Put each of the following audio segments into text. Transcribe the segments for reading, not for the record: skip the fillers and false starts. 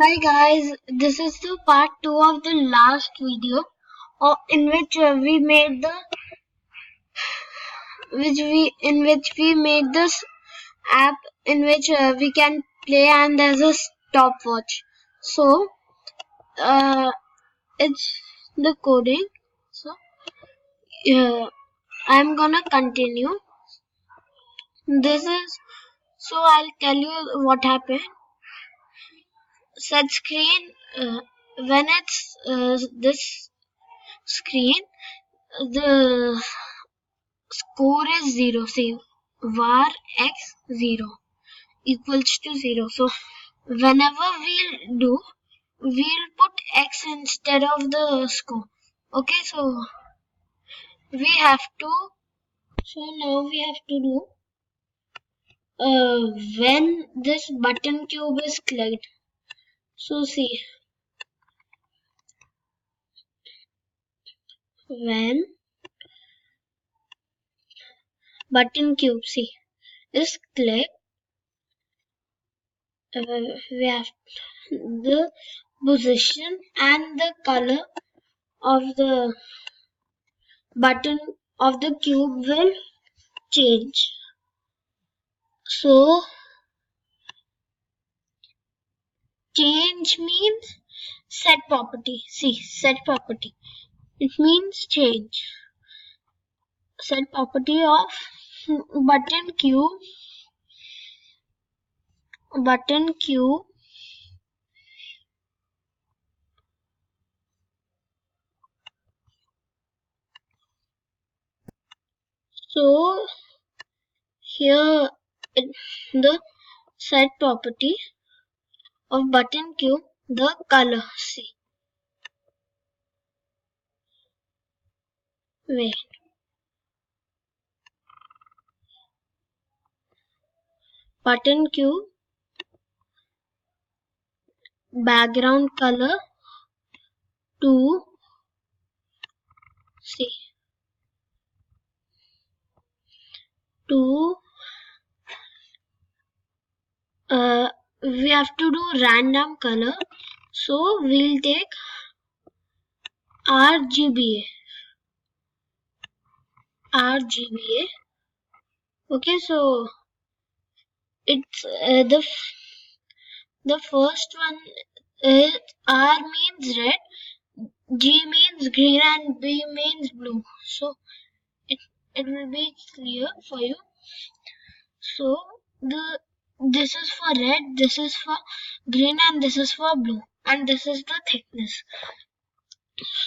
Hi guys, this is the part 2 of the last video in which we made the we made this app in which we can play and there's a stopwatch. So it's the coding. So I'm gonna continue. This is I'll tell you what happened. SetScreen when it's this screen the score is 0. See, var x 0 equals to 0. So whenever we'll put x instead of the score. Okay, so we have to now we have to do when this button cube is clicked. So see, when button cube is clicked, we have the position and the color of the button of the cube will change. So change means set property. See, set property. It means change. Set property of button cube. Button cube. So here the set property of button cube, the color. See. Wait. Button cube background color to see to we have to do random color, so we'll take RGBA. Okay, so it's the first one is R means red, G means green, and B means blue. So it will be clear for you. So this is for red, this is for green, and this is for blue, and this is the thickness.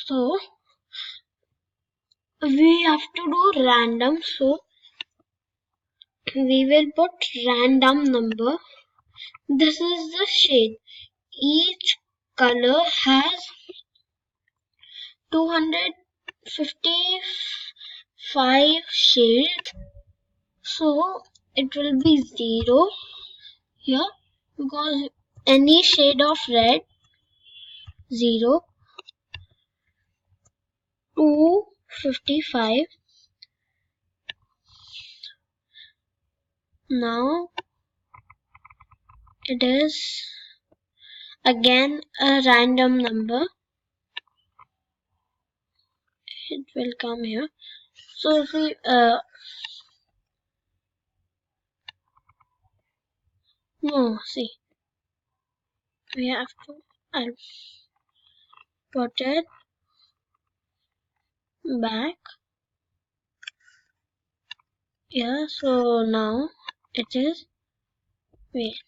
So we have to do random. So we will put random number. This is the shade. Each color has 255 shades. So it will be 0 here because any shade of red 0, 255. Now it is again a random number. It will come here. So if we no, see, we have to I'll put it back. Yeah, so now it is wait.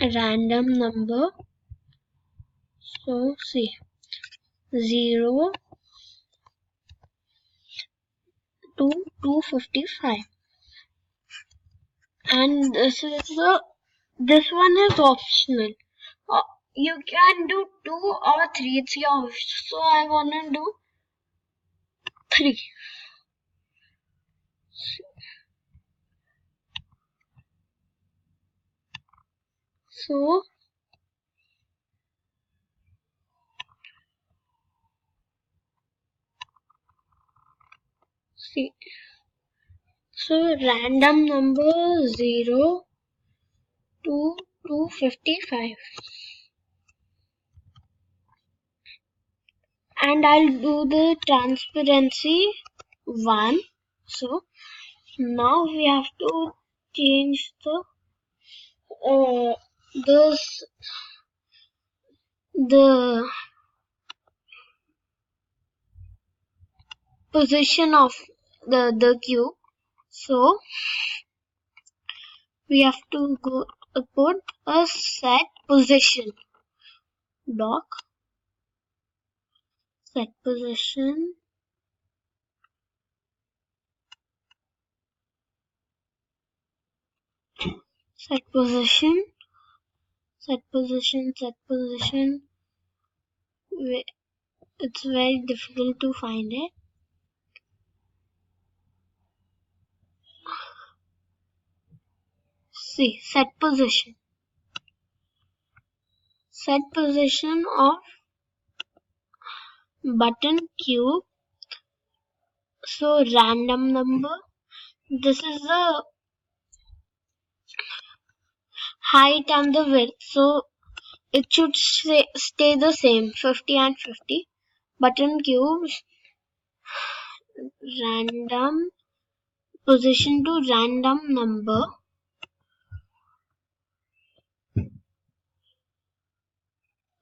A random number. So see 0 to 255, and this one is optional. You can do 2 or 3. It's your wish. So I wanna do 3. So See, so random number 0 to 255, and I'll do the transparency 1. So now we have to change the position of the cube. So we have to go put a set position doc, set position, set position, set position, set position. It's very difficult to find it. See, set position of button cube. So random number, this is the height and the width, so it should stay the same, 50 and 50. Button cube, random position to random number.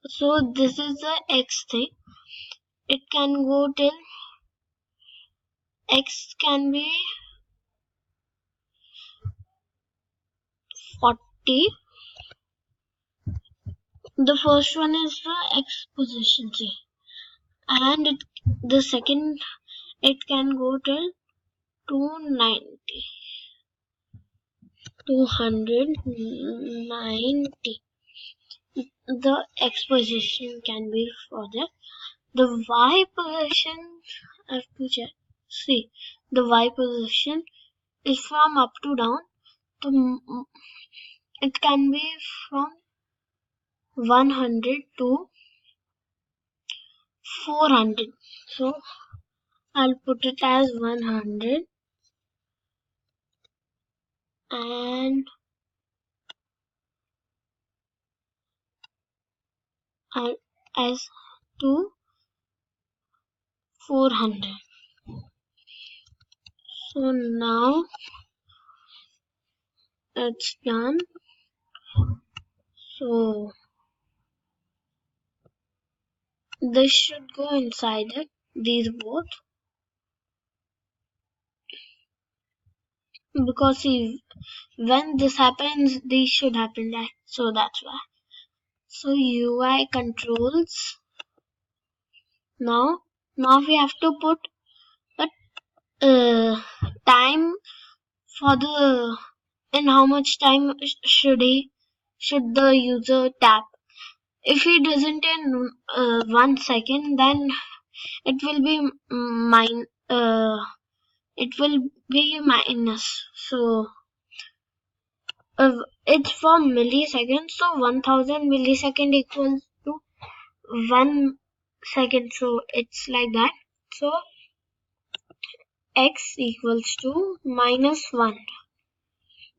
So this is the x thing. It can go till x can be 40. The first one is the x position, see, and the second, it can go till 290. The x position can be for that. The y position, I have to check. See, the y position is from up to down. It can be from 100 to 400. So I'll put it as 100 and as to 400. So now it's done. So this should go inside it, these both, because see, when this happens, these should happen, right? So that's why. So UI controls. Now we have to put a time for the, in how much time should the user tap. If he doesn't in 1 second, then it will be minus. So it's for milliseconds, so 1000 millisecond equals to 1 second, so it's like that. So x equals to -1,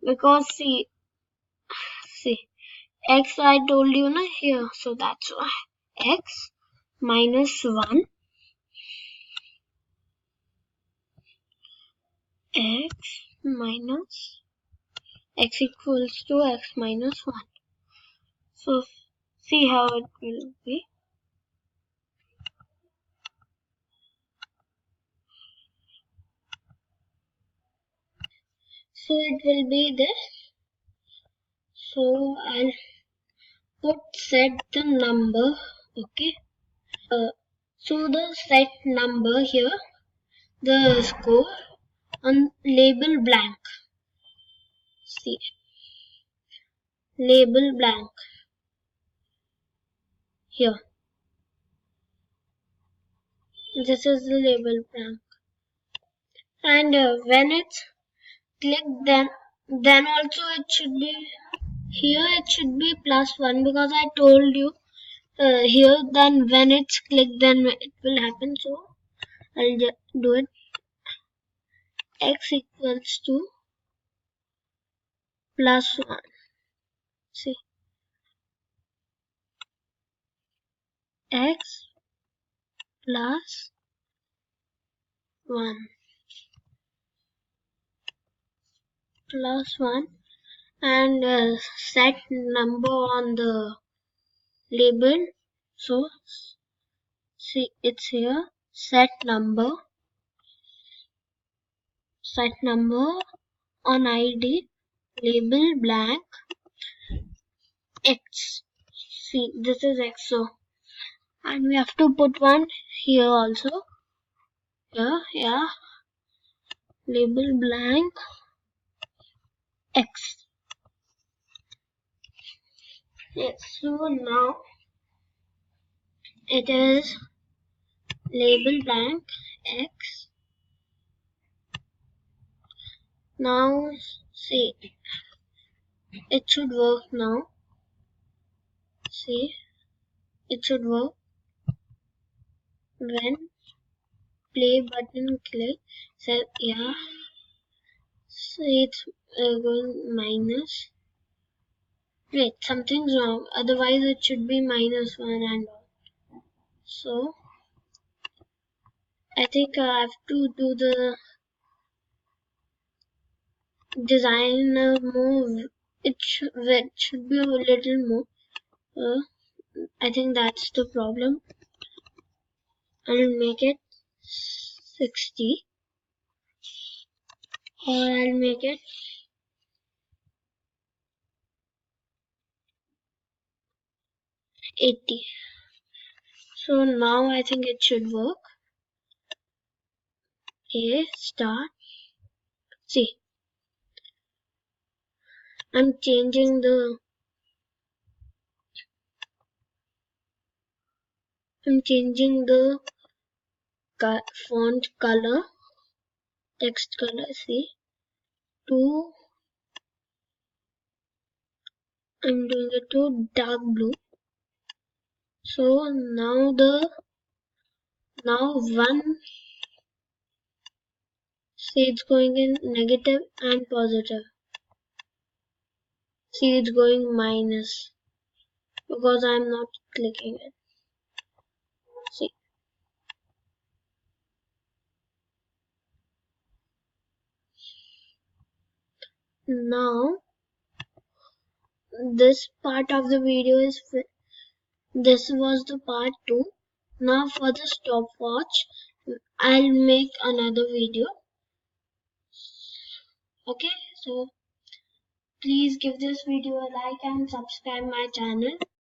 because see x I told you here, so that's why x -1, x equals to x -1. So see how it will be. So it will be this. So I'll set the number, okay. So the set number here, the score on label blank. See, label blank here. This is the label blank, and when it's clicked, then also it should be here. It should be +1, because I told you here. Then when it's clicked, then it will happen. So I'll just do it. x equals to +1. See, x plus 1 plus 1 and set number on the label. So see, it's here, set number on ID, label blank, x. See, this is x, so, and we have to put one here also. Here, yeah, label blank x. Yes, so now it is label blank x. Now see, it should work now. See, it should work when play button click. So yeah, see, it's going minus. Wait, something's wrong. Otherwise, it should be -1 and all. So I think I have to do the designer move. It should be a little more. I think that's the problem. I'll make it 60, or I'll make it 80. So now I think it should work. A start. See, I'm changing the font color, text color. See, to I'm doing it to dark blue. So now one, see, it's going in negative and positive. See, it's going minus because I'm not clicking it. See, now this part of the video is this was the part 2. Now for the stopwatch, I'll make another video. Okay, so please give this video a like and subscribe my channel.